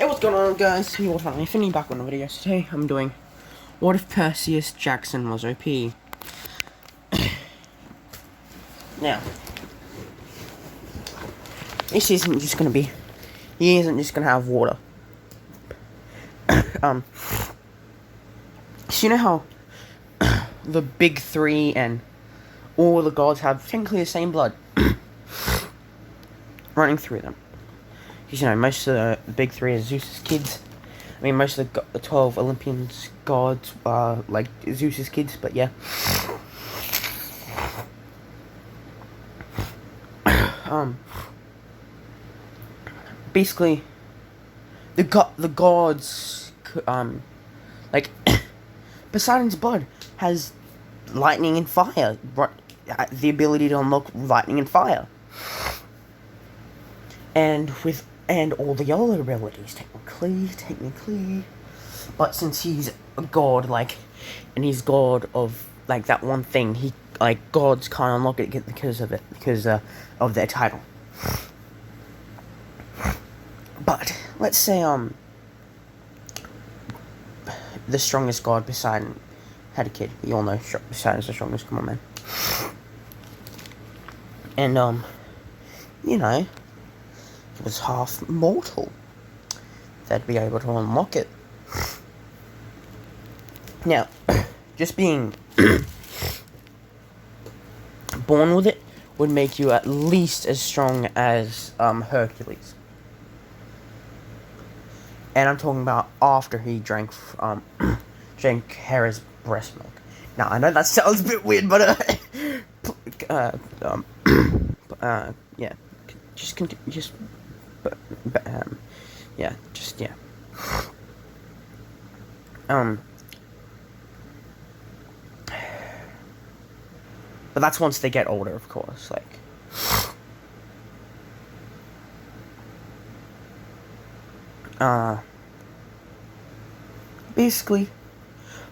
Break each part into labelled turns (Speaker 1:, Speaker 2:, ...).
Speaker 1: Hey, what's going on, guys? Me, what's happening? Finny back on the video. So today I'm doing what if Percy Jackson was OP? Now, this isn't just gonna be. He isn't just gonna have water. So you know how the big three and all the gods have technically the same blood running through them. Because you know most of the big three are Zeus's kids. I mean, most of the 12 Olympians gods are like Zeus's kids, but yeah. Basically, the gods, like Poseidon's blood has lightning and fire, the ability to unlock lightning and fire, and all the other abilities technically, but since he's a god, and he's god of that one thing, he gods can't unlock it because of their title. But let's say the strongest god, Poseidon, had a kid. You all know Poseidon's the strongest. Come on, man. And you know, it was half mortal. They'd be able to unlock it. Now, just being born with it would make you at least as strong as Hercules. And I'm talking about after he drank Hera's breast milk. Now, I know that sounds a bit weird, but yeah, but that's once they get older, of course, basically,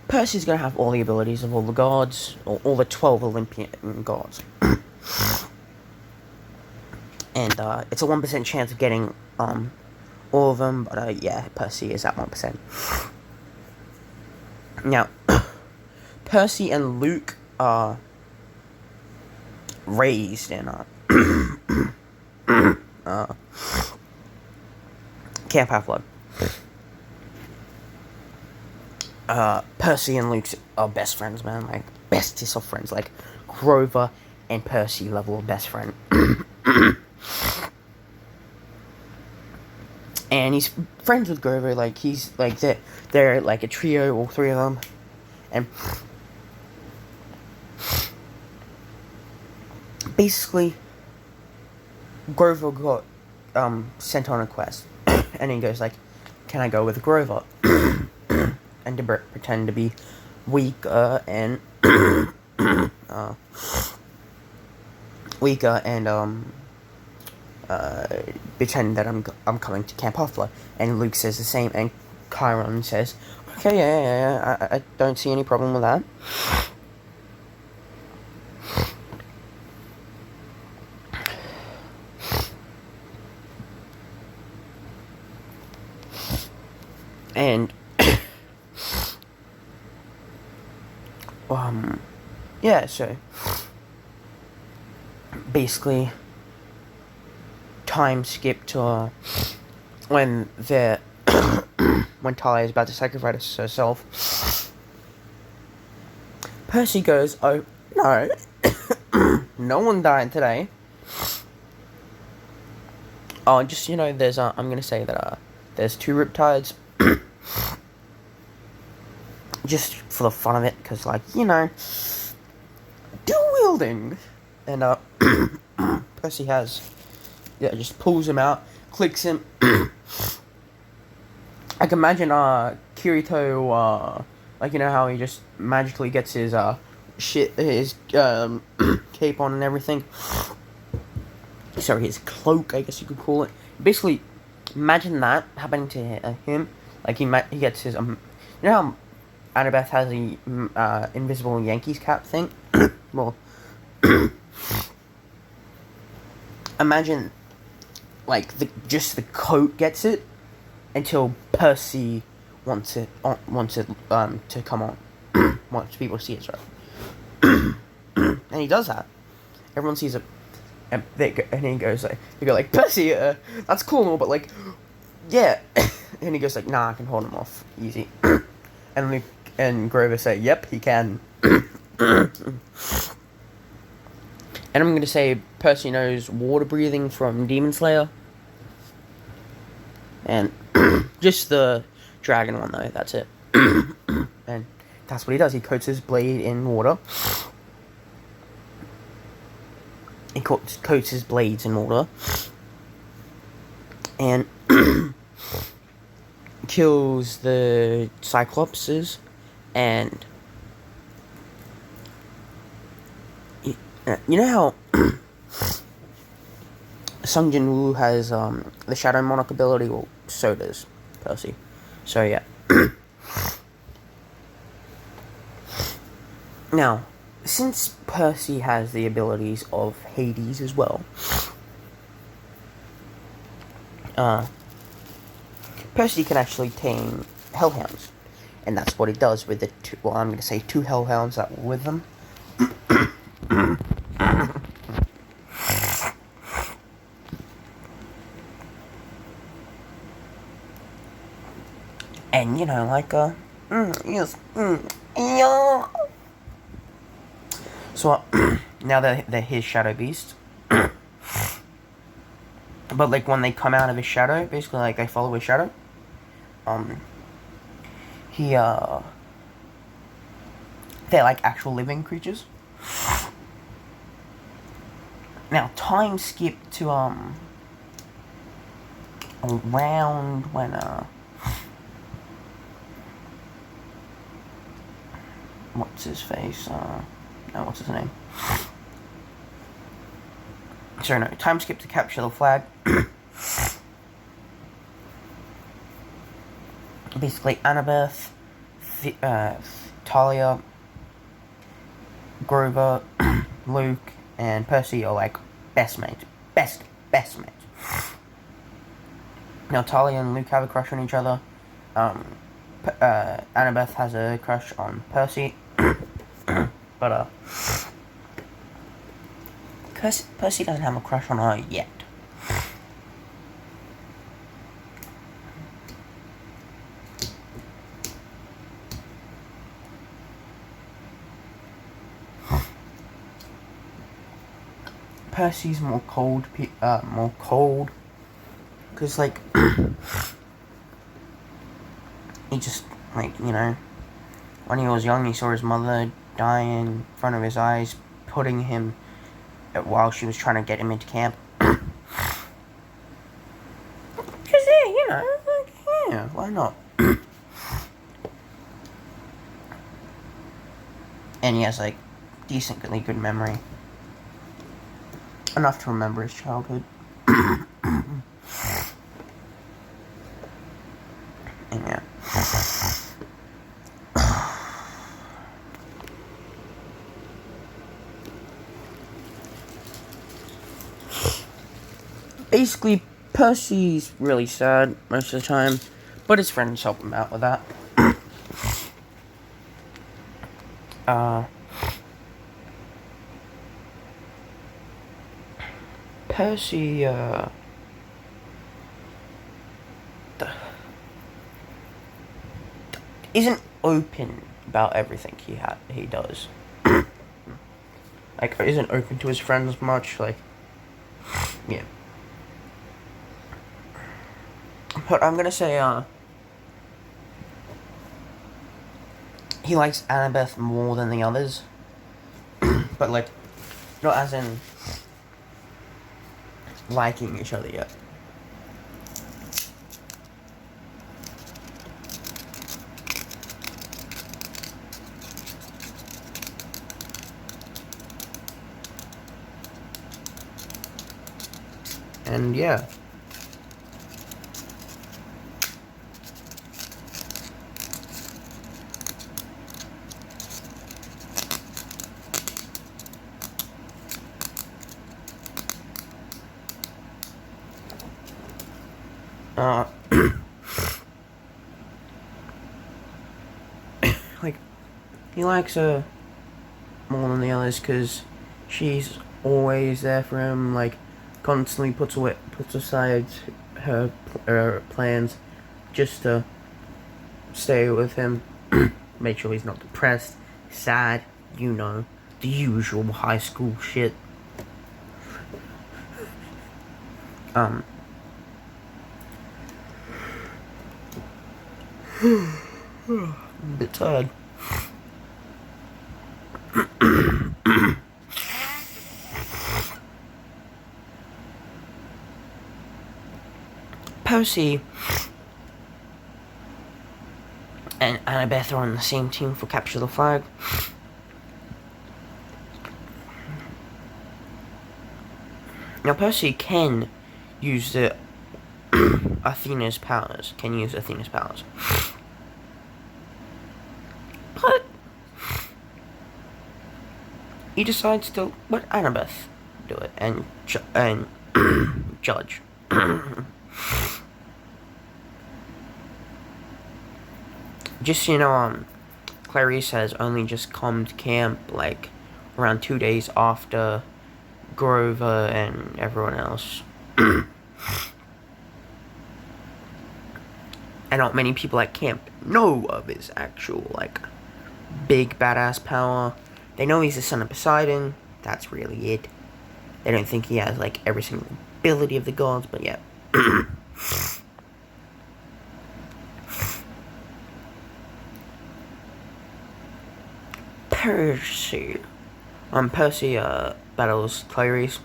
Speaker 1: Percy's gonna have all the abilities of all the gods, or all the 12 Olympian gods. And, it's a 1% chance of getting, all of them, but, yeah, Percy is at 1%. Now, Percy and Luke are raised in, Camp Half-Blood. Percy and Luke are best friends, man, bestest of friends, Grover and Percy level of best friend. And he's friends with Grover, he's, they're a trio, all three of them, and basically, Grover got, sent on a quest, and he goes, can I go with Grover? And to pretend to be weaker and pretend that I'm coming to Camp Half-Blood. And Luke says the same, and Chiron says, okay, yeah, I don't see any problem with that. And yeah, so basically time skip to when when Talia is about to sacrifice herself. Percy goes, oh no, no one died today. Oh, just, there's I'm gonna say that there's 2 riptides. Just for the fun of it, because, dual wielding. And, Percy just pulls him out, clicks him. I can imagine, Kirito, how he just magically gets his, his, cape on and everything. Sorry, his cloak, I guess you could call it. Basically, imagine that happening to him. He gets his, you know how Annabeth has the invisible Yankees cap thing? Well, imagine, just the coat gets it, until Percy wants it to come on. Wants people to see it, sorry. And he does that. Everyone sees it, and he goes like, Percy, that's cool and all, but like, yeah. And he goes like, nah, I can hold him off easy. And Grover say, yep, he can. And I'm going to say Percy knows water breathing from Demon Slayer. And just the dragon one, though, that's it. And that's what he does. He coats his blade in water. He coats his blades in water. And kills the Cyclopses. And you know how Sung Jin Woo has the Shadow Monarch ability? Well, so does Percy. So yeah. Now, since Percy has the abilities of Hades as well, Percy can actually tame hellhounds. And that's what he does with the I'm going to say two hellhounds that were with them. And, you know, like, yes, yeah. So, now they're his shadow beast. But, like, when they come out of his shadow, basically, like, they follow his shadow, they're, like, actual living creatures. Now, time skip to, around when, what's his face, no, what's his name? Sorry, no, time skip to capture the flag. Basically, Annabeth, Talia, Grover, Luke, and Percy are like best mates. Best mates. Now, Talia and Luke have a crush on each other. Annabeth has a crush on Percy. But, Percy doesn't have a crush on her yet. Percy's more cold, because, like, he just, like, you know, when he was young, he saw his mother die in front of his eyes, putting him, while she was trying to get him into camp. Because, yeah, you know, like, yeah, why not? And he has, like, decently good memory. Enough to remember his childhood. And yeah. Basically, Percy's really sad most of the time, but his friends help him out with that. Percy, isn't open about everything he does. Like, isn't open to his friends much, like, yeah. But I'm gonna say, he likes Annabeth more than the others. But, like, not as in liking each other yet. And yeah. like, he likes her more than the others because she's always there for him, like, constantly puts aside her plans just to stay with him, make sure he's not depressed, sad, the usual high school shit. I'm a bit tired. Percy and Annabeth are on the same team for Capture the Flag. Now Percy can use Athena's powers. But he decides to let Annabeth do it and judge. Just so you know, Clarice has only just come to camp, like, around 2 days after Grover and everyone else. And not many people at camp know of his actual, like, big badass power. They know he's the son of Poseidon. That's really it. They don't think he has, like, every single ability of the gods, but yeah. Percy battles Clarice,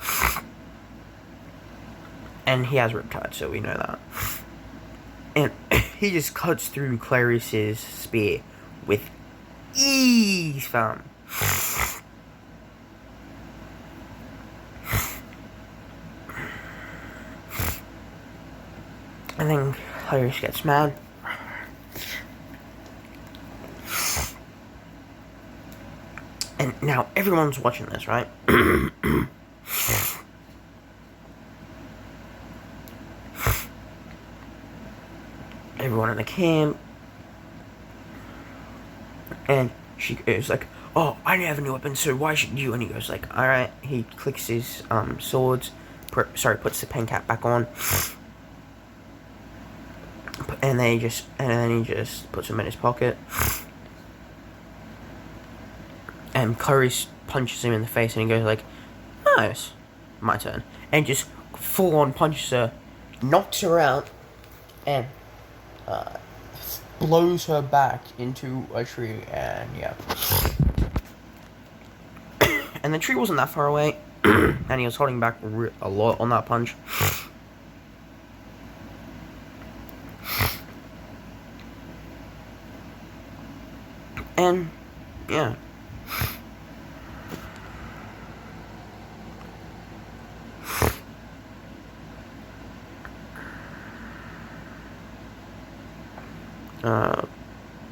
Speaker 1: and he has Riptide, so we know that. And he just cuts through Clarice's spear with ease, fam. And then Clarice gets mad. And now everyone's watching this, right? Everyone in the camp. And she goes like, oh, I didn't have any weapons, so why should you? And he goes like, alright. He clicks his swords. Puts the pen cap back on. And then he just puts them in his pocket. And Clarice punches him in the face, and he goes like, nice, my turn. And just full on punches her, knocks her out, and blows her back into a tree, and yeah. And the tree wasn't that far away, and he was holding back a lot on that punch. And yeah.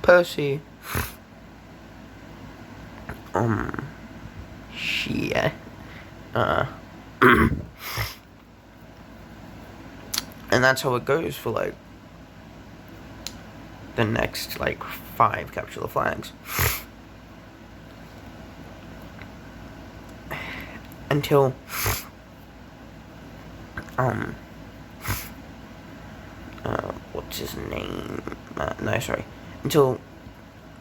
Speaker 1: Percy, shit, and that's how it goes for, like, the next, like, 5 Capture the Flags. Until, what's his name? Until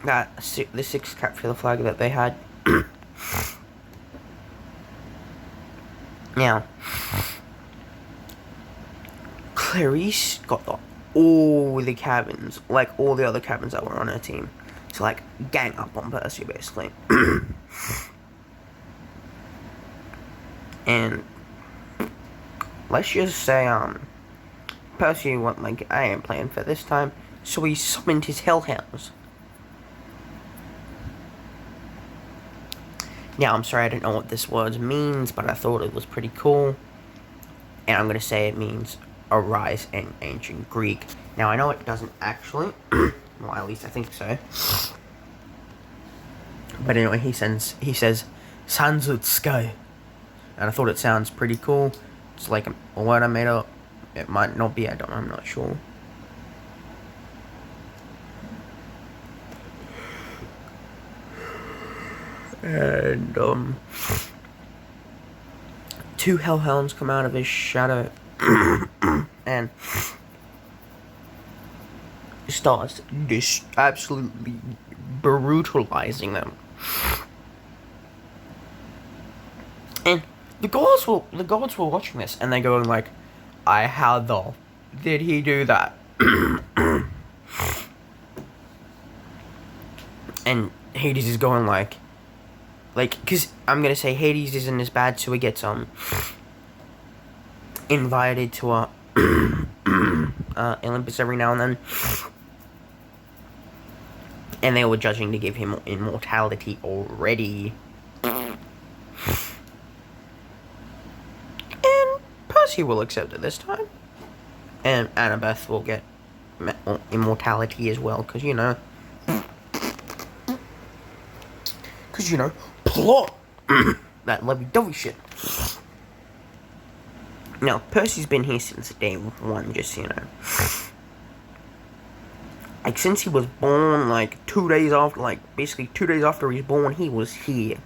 Speaker 1: the 6th Capture the Flag that they had. Now, Clarice got all the cabins, like all the other cabins that were on her team, to, like, gang up on Percy, basically. And let's just say, Percy went like, I ain't playing for this time, so he summoned his hellhounds. Now, I'm sorry, I don't know what this word means, but I thought it was pretty cool. And I'm gonna say it means arise in ancient Greek. Now, I know it doesn't actually, well, at least I think so. But anyway, he says, Sanzutsukai. And I thought it sounds pretty cool. It's like a word I made up. It might not be, I'm not sure. And, two hellhounds come out of his shadow and starts just absolutely brutalizing them. And the gods were watching this, and they're going like, how the did he do that? And Hades is going like, because I'm gonna say Hades isn't as bad, so he gets invited to Olympus every now and then, and they were judging to give him immortality already. And Percy will accept it this time, and Annabeth will get immortality as well, because plot. That lovey-dovey shit. Now, Percy's been here since day one, just like, since he was born, like, 2 days after, basically 2 days after he was born, he was here.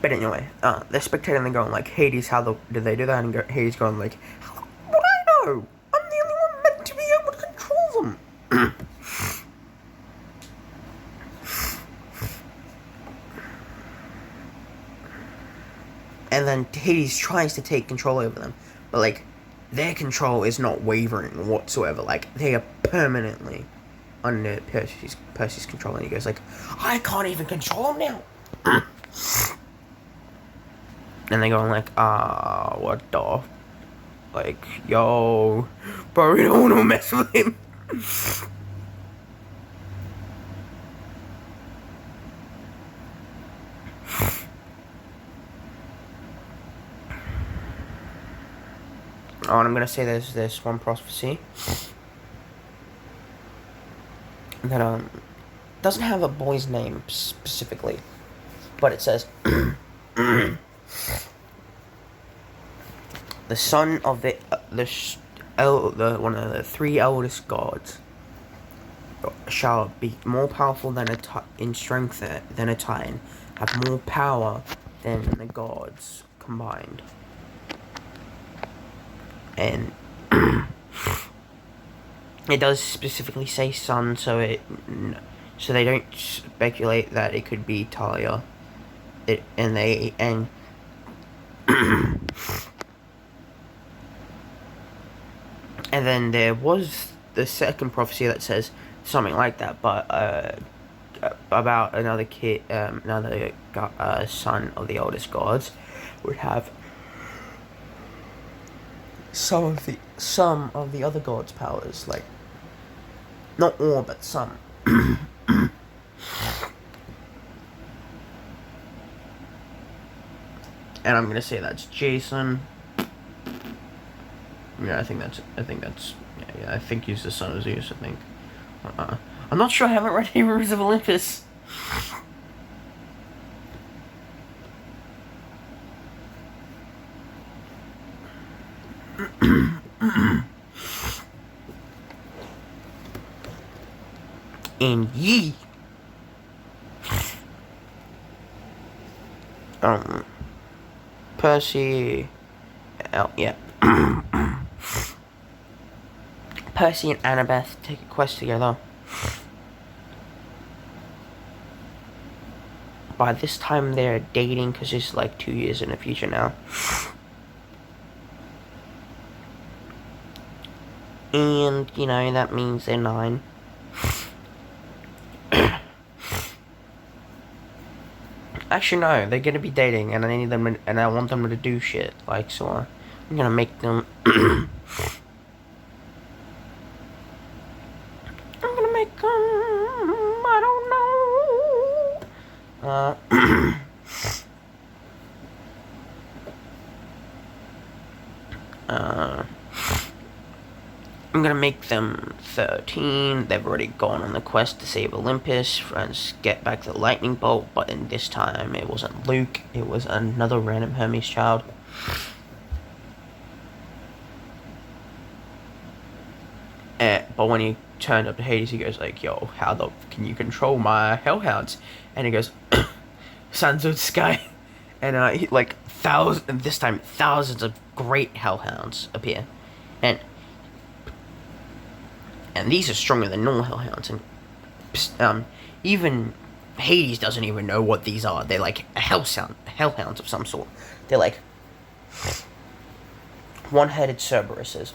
Speaker 1: But anyway, they're spectating and they're going like, Hades, how did they do that? And Hades going like, how would I know? I'm the only one meant to be able to control them. And then Hades tries to take control over them, but like, their control is not wavering whatsoever. Like, they are permanently under Percy's control, and he goes like, I can't even control them now. And they're going like, what the, like, yo, bro, we don't want to mess with him. Oh, and I'm gonna say there's this one prophecy that doesn't have a boy's name specifically, but it says the son of the one of the three eldest gods shall be more powerful than in strength than a Titan, have more power than the gods combined. And it does specifically say son, so they don't speculate that it could be Talia. And then there was the second prophecy that says something like that, but about another son of the oldest gods would have some of the other gods' powers, like, not all, but some. And I'm gonna say that's Jason. Yeah, I think he's the son of Zeus, I think. I'm not sure, I haven't read Heroes of Olympus. And Percy, Percy and Annabeth take a quest together. By this time they're dating, because it's like 2 years in the future now. And, that means they're 9. Actually, no, they're gonna be dating, and I need them, and I want them to do shit. Like, so I'm gonna make them. I'm gonna make them. I don't know. I'm gonna make them 13. They've already gone on the quest to save Olympus and get back the lightning bolt, but in this time it wasn't Luke, it was another random Hermes child. But when he turned up to Hades, he goes like, "Yo, how the can you control my hellhounds?" And he goes, "Sons of the sky," and this time thousands of great hellhounds appear, and these are stronger than normal hellhounds, and even Hades doesn't even know what these are. They're like hellhounds of some sort. They're like one-headed Cerberuses.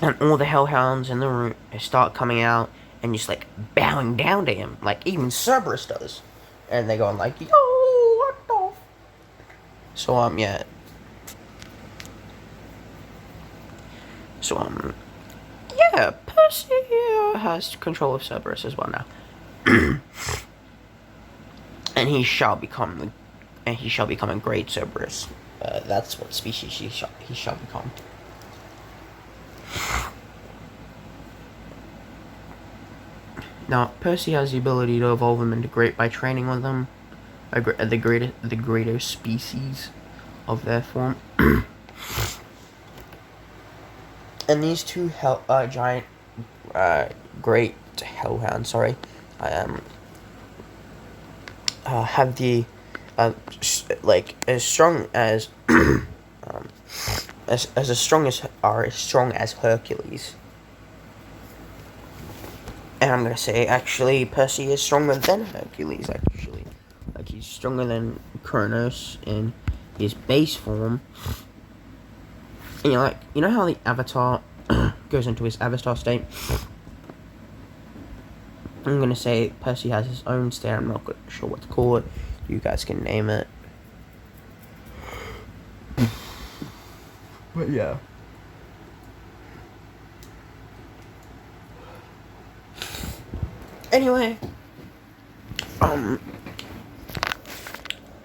Speaker 1: And all the hellhounds in the room start coming out and just like bowing down to him, like even Cerberus does. And they're going like, "Yo, what the?" So yeah. So yeah, Percy has control of Cerberus as well now. And he shall become a great Cerberus. That's what species he shall become. Now, Percy has the ability to evolve them into great by training with them, the greater species of their form. And these two giant, great hellhounds, have the, as strong as, as strong as Hercules. And I'm gonna say, actually, Percy is stronger than Hercules, actually. Like, he's stronger than Kronos in his base form. And you know how the Avatar goes into his Avatar state? I'm gonna say Percy has his own state. I'm not sure what to call it. You guys can name it. But yeah. Anyway, I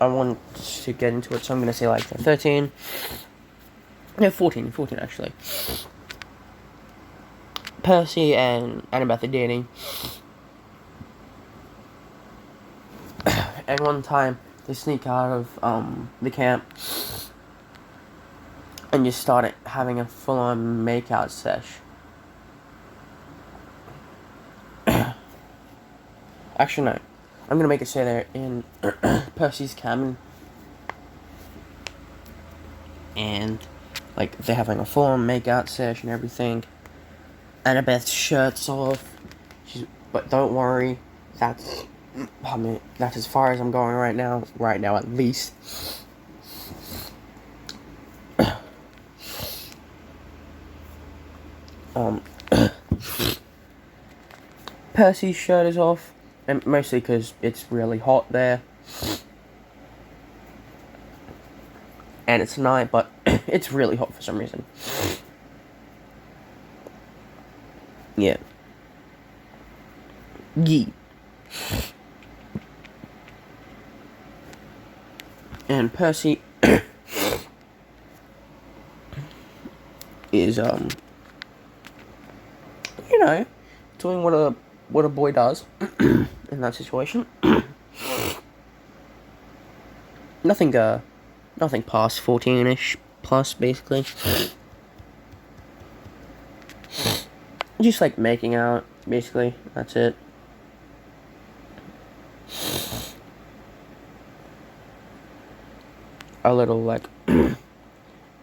Speaker 1: want to get into it, so I'm gonna say like 13. No, 14 actually. Percy and Annabeth are dating. And one time, they sneak out of the camp and just started having a full-on make-out sesh. Actually, no. I'm gonna make it say they're in Percy's cabin. And, like, they're having a full-on make-out sesh and everything. Annabeth's shirt's off. But don't worry. That's as far as I'm going right now. Right now, at least. Percy's shirt is off. And mostly because it's really hot there. And it's night, but it's really hot for some reason. Yeah. Yee. And Percy is doing what a boy does in that situation. Nothing past 14-ish plus, basically. Just like making out, basically. That's it. A little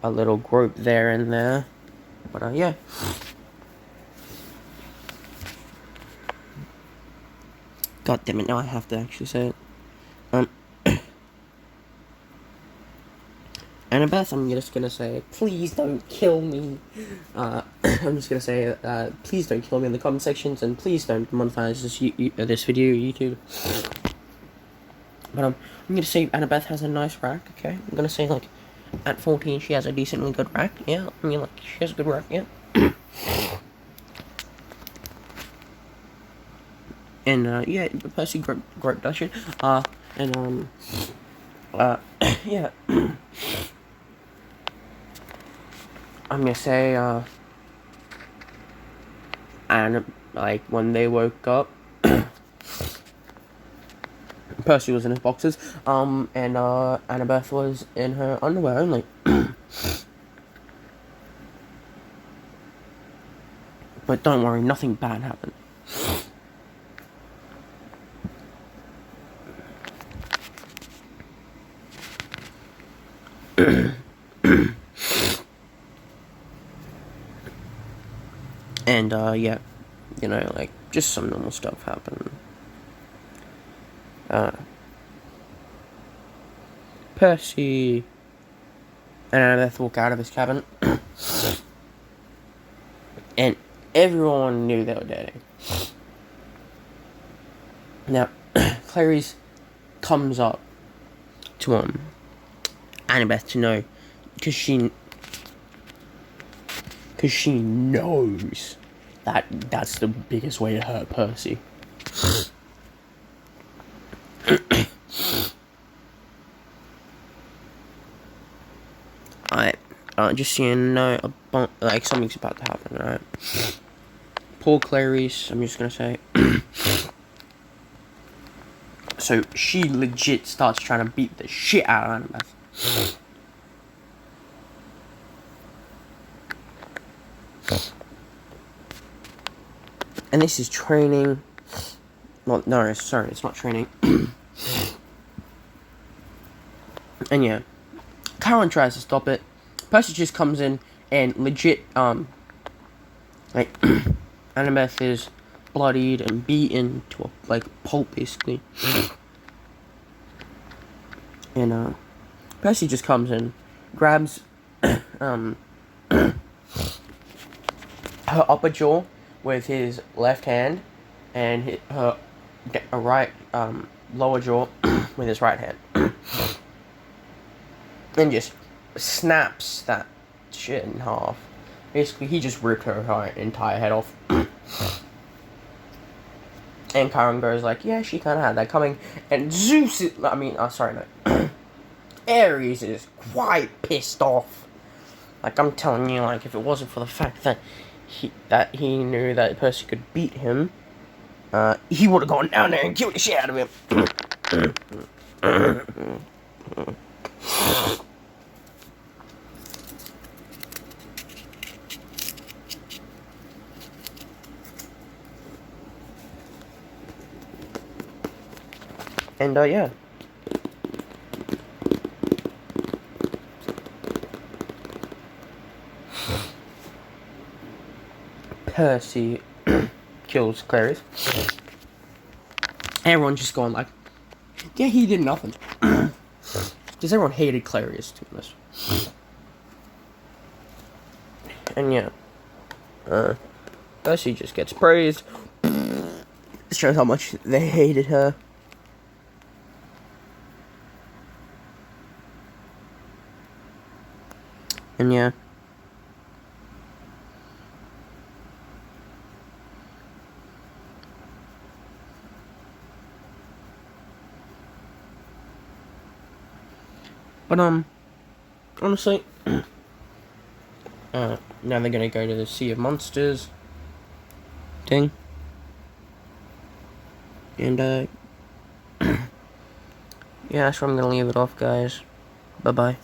Speaker 1: a little group there and there, but yeah. God damn it! Now I have to actually say it. Annabeth, I'm just gonna say, please don't kill me. I'm just gonna say, please don't kill me in the comment sections, and please don't monetize this video, YouTube. But I'm gonna say Annabeth has a nice rack. Okay, I'm gonna say like, at 14 she has a decently good rack. Yeah, I mean like she has a good rack. Yeah. And yeah, Percy great that shit. Yeah. I'm gonna say, and like when they woke up, Percy was in his boxers, and Annabeth was in her underwear only. But don't worry, nothing bad happened. And, yeah, you know, like, just some normal stuff happened. Percy and Annabeth walk out of his cabin, and everyone knew they were dating. Now, Clarice comes up to, Annabeth to know, because she knows that that's the biggest way to hurt Percy. Just so you know, like, something's about to happen, alright? Poor Clarice, I'm just gonna say. So, she legit starts trying to beat the shit out of Annabeth. And this is training. Well, no, sorry, it's not training. And yeah, Karen tries to stop it. Percy just comes in and legit, like, Annabeth is bloodied and beaten to a, like, pulp, basically. And, Percy just comes in, grabs, her upper jaw with his left hand, and her right, lower jaw with his right hand. And just snaps that shit in half. Basically, he just ripped her entire head off. And Karen goes like, yeah, she kind of had that coming. And Zeus is, Ares is quite pissed off. Like, I'm telling you, like, if it wasn't for the fact that he knew that Percy could beat him, he would have gone down there and killed the shit out of him. And, yeah. Percy kills Clarice. Everyone's just going like, yeah, he did nothing. Because everyone hated Clarice, to be honest. And yeah. Percy just gets praised. It shows how much they hated her. And yeah. But, honestly, now they're gonna go to the Sea of Monsters thing. And, yeah, that's where I'm gonna leave it off, guys. Bye-bye.